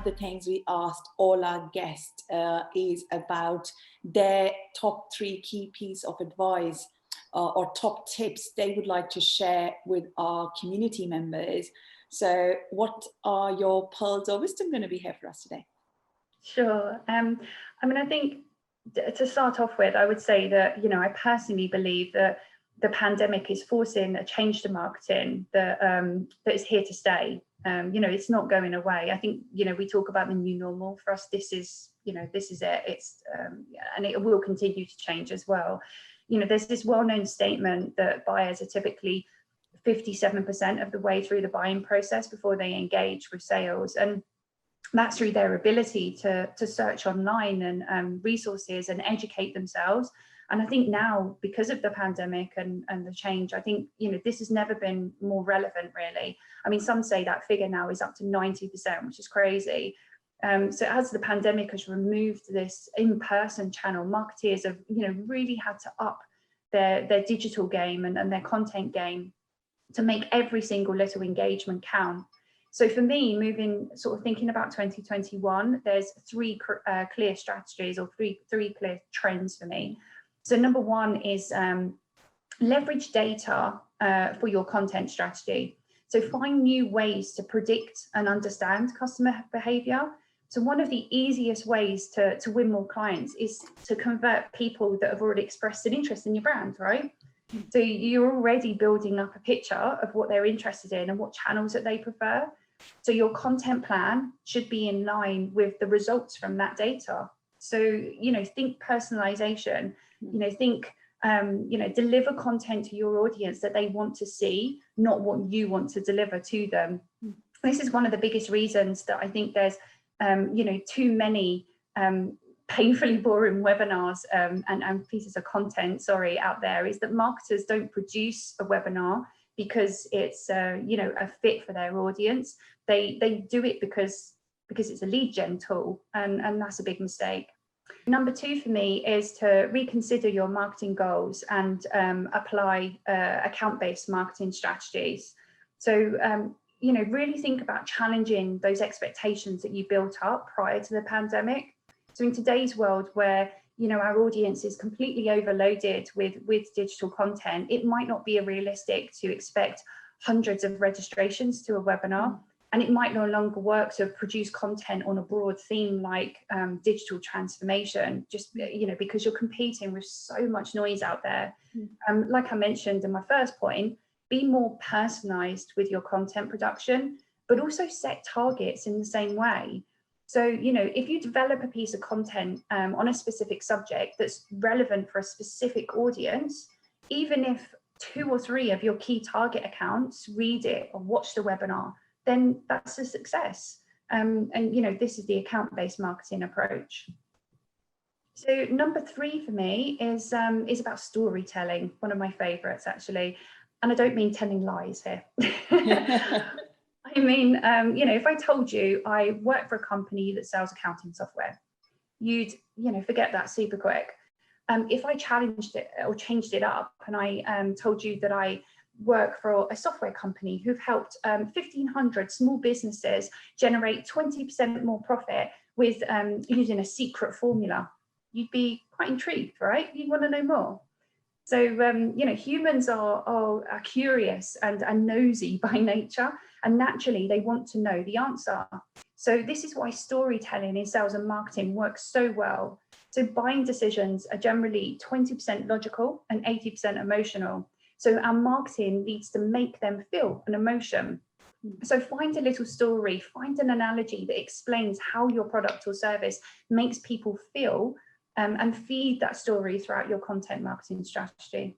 the things we asked all our guests is about their top 3 key pieces of advice or top tips they would like to share with our community members. So what are your pearls of wisdom going to be here for us today? Sure. I mean, I think to start off with, I would say that, you know, I personally believe that the pandemic is forcing a change to marketing that is here to stay. You know, it's not going away. I think, you know, we talk about the new normal. For us, this is, you know, this is it. It's and it will continue to change as well. You know, there's this well-known statement that buyers are typically 57% of the way through the buying process before they engage with sales, and that's through their ability to search online and resources and educate themselves. And I think now, because of the pandemic and the change, I think, you know, this has never been more relevant, really. I mean, some say that figure now is up to 90%, which is crazy. So as the pandemic has removed this in-person channel, marketeers have, you know, really had to up their digital game and their content game to make every single little engagement count. So for me, thinking about 2021, there's 3 clear strategies, or three clear trends for me. So number 1 is leverage data for your content strategy. So find new ways to predict and understand customer behavior. So one of the easiest ways to win more clients is to convert people that have already expressed an interest in your brand, right? So you're already building up a picture of what they're interested in and what channels that they prefer. So your content plan should be in line with the results from that data. So, you know, think personalization, you know, think, you know, deliver content to your audience that they want to see, not what you want to deliver to them. This is one of the biggest reasons that I think there's, you know, too many painfully boring webinars and pieces of content, out there, is that marketers don't produce a webinar because it's you know, a fit for their audience. They do it because it's a lead gen tool, and that's a big mistake. Number 2 for me is to reconsider your marketing goals and apply account-based marketing strategies. So you know, really think about challenging those expectations that you built up prior to the pandemic. So in today's world, where, you know, our audience is completely overloaded with digital content, it might not be realistic to expect hundreds of registrations to a webinar. And it might no longer work to produce content on a broad theme like digital transformation, just, you know, because you're competing with so much noise out there. Like I mentioned in my first point, be more personalized with your content production, but also set targets in the same way. So, you know, if you develop a piece of content on a specific subject that's relevant for a specific audience, even if 2 or 3 of your key target accounts read it or watch the webinar, then that's a success. And, you know, this is the account-based marketing approach. So number 3 for me is about storytelling, one of my favorites, actually. And I don't mean telling lies here. I mean, you know, if I told you I work for a company that sells accounting software, you'd, you know, forget that super quick. If I challenged it or changed it up and I told you that I work for a software company who've helped 1,500 small businesses generate 20% more profit with using a secret formula, you'd be quite intrigued, right? You'd want to know more. So, you know, humans are curious and nosy by nature, and naturally they want to know the answer. So this is why storytelling in sales and marketing works so well. So buying decisions are generally 20% logical and 80% emotional. So our marketing needs to make them feel an emotion. So find a little story, find an analogy that explains how your product or service makes people feel, and feed that story throughout your content marketing strategy.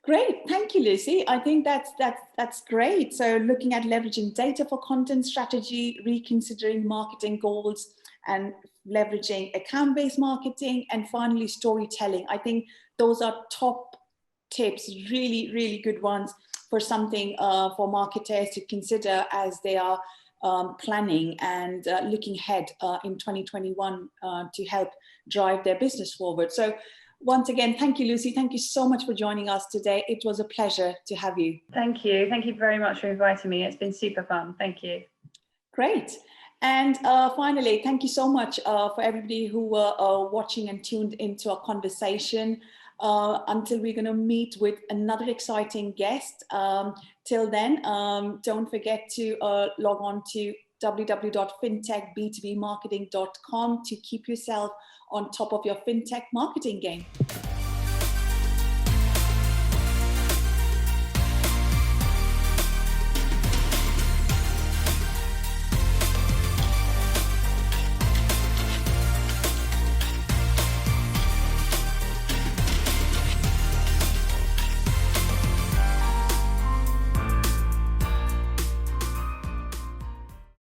Great, thank you, Lucy. I think that's great. So looking at leveraging data for content strategy, reconsidering marketing goals, and leveraging account-based marketing, and finally storytelling. I think those are top tips, really, really good ones for something for marketers to consider as they are planning and looking ahead in 2021 to help drive their business forward. So once again, thank you, Lucy. Thank you so much for joining us today. It was a pleasure to have you. Thank you. Thank you very much for inviting me. It's been super fun. Thank you. Great. And finally, thank you so much for everybody who were watching and tuned into our conversation. Until we're going to meet with another exciting guest. Till then, don't forget to log on to www.fintechb2bmarketing.com to keep yourself on top of your fintech marketing game.